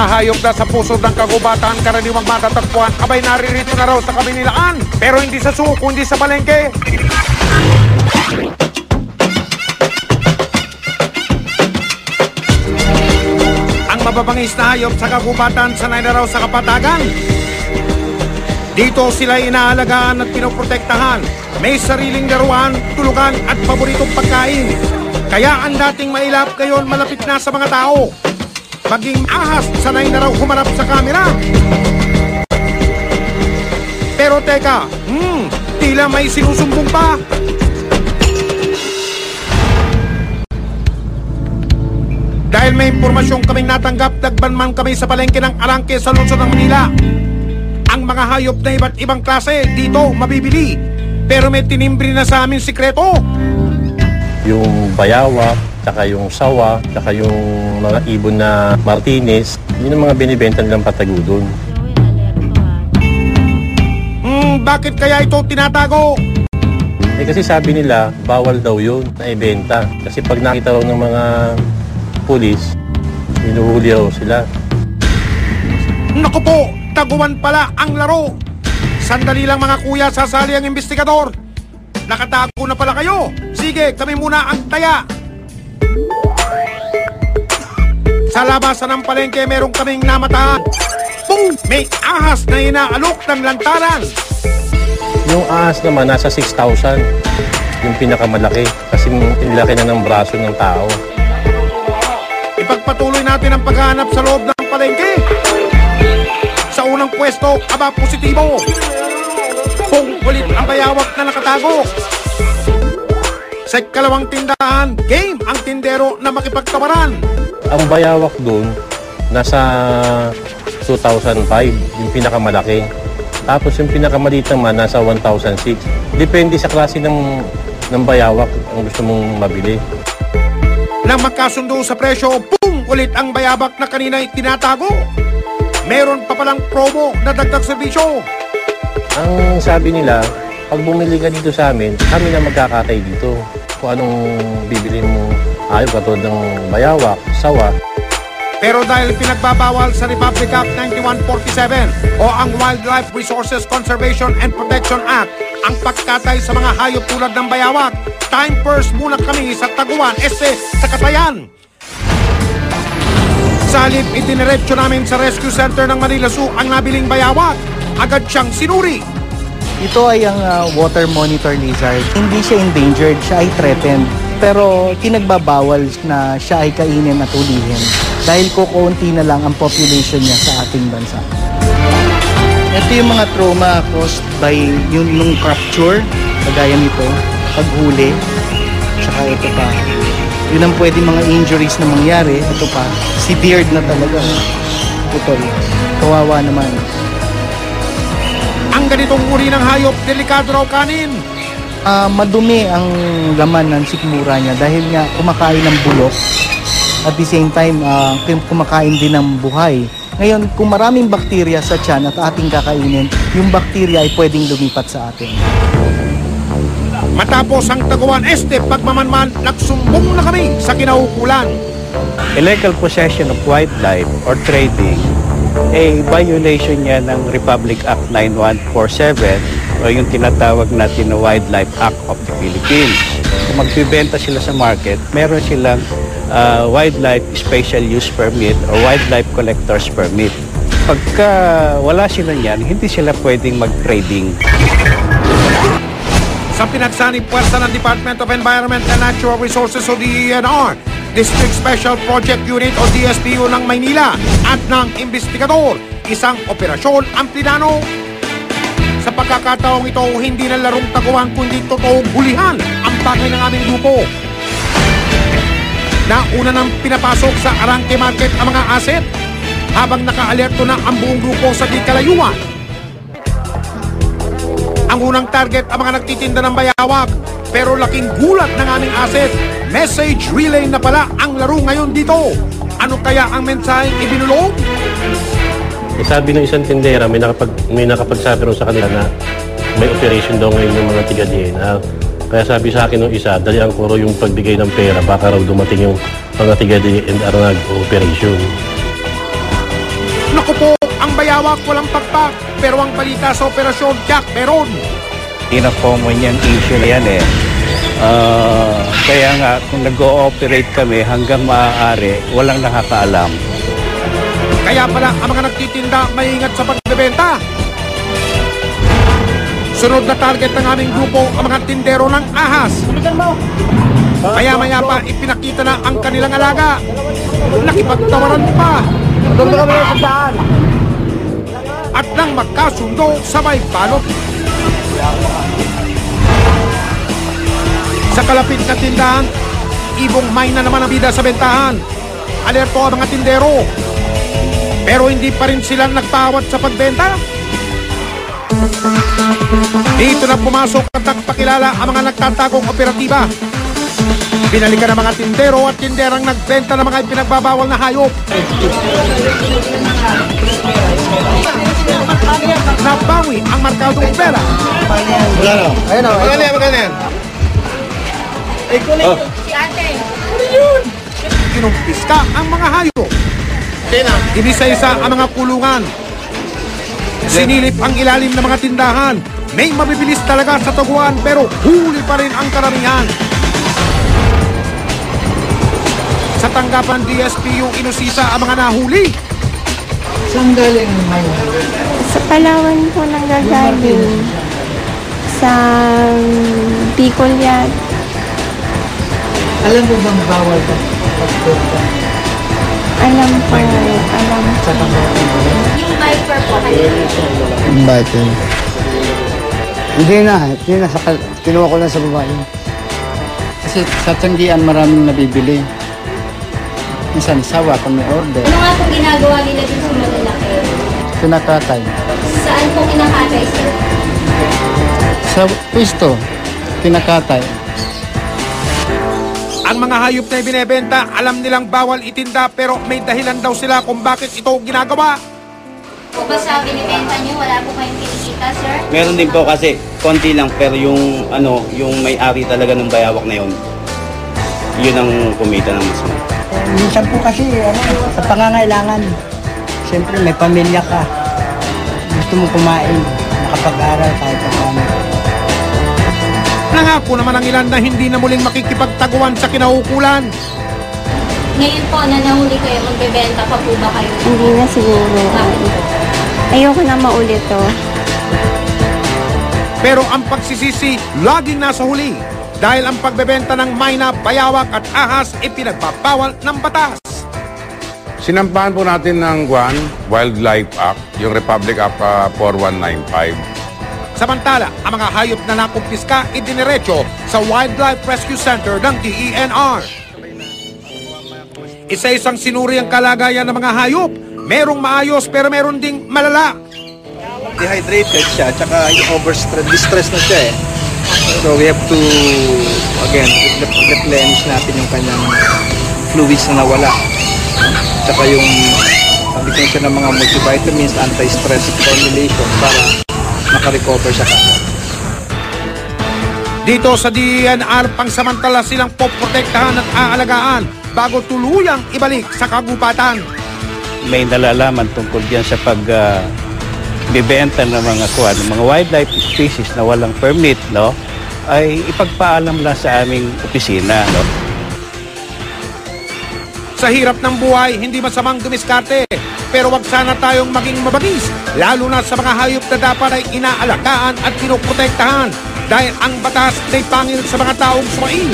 mga hayop na sa puso ng kagubatan karaniwang matatagpuan, abay naririto na raw sa Kamaynilaan. Pero hindi sa zoo, kundi sa palengke. Ang mababangis na hayop sa kagubatan sanay na raw sa kapatagan. Dito sila inaalagaan at pinoprotektahan. May sariling laruan, tulugan at paboritong pagkain. Kaya ang dating mailap ngayon malapit na sa mga tao. Maging ahas, sanay na raw humarap sa kamera. Pero teka, tila may sinusumbong pa. Dahil may impormasyong kaming natanggap, dagban man kami sa palengke ng Arangke sa lungsod ng Manila. Ang mga hayop na iba't ibang klase dito mabibili. Pero may tinimbri na sa amin sikreto. Yung bayawak, tsaka yung sawa, tsaka yung mga ibon na Martinez, yun ang mga binibenta nilang patago doon. Bakit kaya ito tinatago? Kasi sabi nila, bawal daw yun na ibenta. Kasi pag nakita raw ng mga pulis, hinuhuli raw sila. Naku po, taguan pala ang laro. Sandali lang mga kuya, sasali ang investigador. Nakatago na pala kayo. Sige, kami muna ang taya. Sa labasan ng palengke, meron kaming namataan. Boom! May ahas na inaalok ng lantaran. Yung ahas naman, nasa 6,000. Yung pinakamalaki. Kasi nilaki na ng braso ng tao. Ipagpatuloy natin ang paghahanap sa loob ng palengke. Sa unang pwesto, aba positibo. Ulit ang bayawak na nakatago. Sa ikalawang tindahan, game ang tindero na makipagtawaran. Ang bayawak doon, nasa 2,005, yung pinakamalaki. Tapos yung pinakamaliit naman, nasa 1,006. Depende sa klase ng bayawak ang gusto mong mabili. Nang magkasundo sa presyo, boom! Ulit ang bayawak na kanina tinatago. Meron pa palang promo na dagdag serbisyo. Ang sabi nila, pag bumili ka dito sa amin, kami na magkakatay dito. Kung anong bibili mo, ayos katulad ng bayawak, sawa. Pero dahil pinagbabawal sa Republic Act 9147 o ang Wildlife Resources Conservation and Protection Act ang pagkatay sa mga hayop tulad ng bayawak, time first muna kami sa Taguan, sa Catayan. Sa halip, itiniretso namin sa Rescue Center ng Manila Zoo ang nabiling bayawak. Agad siyang sinuri. Ito ay ang water monitor lizard. Hindi siya endangered, siya ay threatened. Pero tinagbabawal na siya ay kainin at ulihin dahil kukunti na lang ang population niya sa ating bansa. Ito yung mga trauma caused by yung capture, kagaya nito, paghuli, tsaka ito pa. Yun ang pwede mga injuries na mangyari. Ito pa, severe na talaga. Putol. Kawawa naman. Ang ganitong uri ng hayop, delikado raw kanin. Madumi ang laman ng sikmura niya dahil nga kumakain ng bulok. At the same time, kumakain din ng buhay. Ngayon, kung maraming bakterya sa tiyan at ating kakainin, yung bakterya ay pwedeng lumipat sa atin. Matapos ang Taguan Este, pagmamanman, nagsumbong na kami sa kinaukulan. Illegal possession of wildlife or trading, violation niya ng Republic Act 9147 o yung tinatawag natin na Wildlife Act of the Philippines. Kung magbibenta sila sa market, meron silang Wildlife Special Use Permit o Wildlife Collectors Permit. Pagka wala sila niyan, hindi sila pwedeng mag-trading. Sa pinagsanib puwersa ng Department of Environment and Natural Resources o DENR, District Special Project Unit o DSPU ng Maynila at ng investigador, isang operasyon ang plinano. Sa pagkakataong ito, hindi na larong taguan kundi totoong hulihan ang pakay ng aming grupo. Nauna nang pinapasok sa Arangke Market ang mga asset habang naka-alerto na ang buong grupo sa di kalayuan. Ang unang target ang mga nagtitinda ng bayawak, pero laking gulat ng aming asset. Message relay na pala ang laro ngayon dito. Ano kaya ang mensaheng ibinulong? Sabi ng isang tindera, may nakapagsabi rin sa kanila na may operation daw ngayon yung mga tiga-DNR. Kaya sabi sa akin ng isa, dalian ko raw yung pagbigay ng pera, baka raw dumating yung mga tiga-DNR na nag-operation. Naku po, ang bayawak walang pakpak, pero ang balita sa Operasyon Jack meron. Ina-common yung issue yan eh. Kaya nga, kung nag-ooperate kami hanggang maaari, walang nakakaalam. Kaya pala ang mga nagtitinda maingat sa pagbebenta. Sunod na target ng aming grupo ang mga tindero ng ahas. Maya-maya pa ipinakita na ang kanilang alaga. Nakipagtawaran pa. At nang magkasundo, sabay balot. Sa kalapit na tindahan, ibong may na naman ang bida sa bentahan. Alerto ang mga tindero. Pero hindi pa rin sila nagpawat sa pagbenta. Dito na pumasok at nagpakilala ang mga nagtatagong operatiba. Binalikan ng mga tindero at tinderang nagbenta ng mga ipinagbabawal na hayop. Nabawi ang markadong pera. Magkano? Kinumpiska ang mga hayop. Inisa-isa ang mga kulungan. Sinilip ang ilalim ng mga tindahan. May mabibilis talaga sa taguan pero huli pa rin ang karamihan. Sa tanggapan DSPU, inusisa ang mga nahuli. Saan galing may? Sa Palawan po nanggagaling. Sa Bicol yan. Alam mo bang bawal ka pagpunta Alam po. sa panggaling? Yung Viper po, kanina. Bakit? Hindi na. Kinuha ko lang sa babae. Kasi sa Tianggian maraming nabibili. Minsan sawa kung may order. Ano nga po ginagawa nila dun sa malalaki? Kinakatay. Saan po kinakatay, sir? Sa pwesto, kinakatay. Ang mga hayop na ibinebenta, alam nilang bawal itinda pero may dahilan daw sila kung bakit ito ginagawa. O ba sa binibenta nyo, wala po kayong kinikita, sir? Meron din po kasi konti lang pero yung yung may-ari talaga ng bayawak na yun ang kumita ng mismo. Minsan po kasi, sa pangangailangan. Siyempre, may pamilya ka. Gusto mo kumain, nakapag-aral kahit paano. Nangako naman ang ilan na hindi na muling makikipagtaguan sa kinaukulan. Ngayon po, na nahuli kayo, magbebenta pa po ba kayo? Hindi na siguro. Ayoko na maulit to. Pero ang pagsisisi, laging nasa huli. Dahil ang pagbebenta ng mayna, bayawak at ahas ay pinagbabawal ng batas. Sinampahan po natin ng Wildlife Act, yung Republic Act 4195. Samantala, ang mga hayop na nakumpiska idiniretso sa Wildlife Rescue Center ng DENR. Isa-isang sinuri ang kalagayan ng mga hayop. Merong maayos pero meron ding malala. Dehydrated siya, tsaka distress na siya eh. So we have to, again, replenish natin yung kanyang fluids na nawala. Tsaka yung pagbitin siya ng mga multivitamins, anti-stress formulation para makarecover siya kagad. Dito sa DENR, pangsamantala silang poprotektahan at aalagaan bago tuluyang ibalik sa kagubatan. May nalalaman tungkol diyan sa bibenta ng mga wildlife species na walang permit, no? Ay ipagpaalam lang sa aming opisina, no? Sa hirap ng buhay, hindi masamang dumiskarte. Pero wag sana tayong maging mabagis, lalo na sa mga hayop na dapat ay inaalagaan at pinoprotektahan dahil ang batas ay pangil sa mga taong sumain.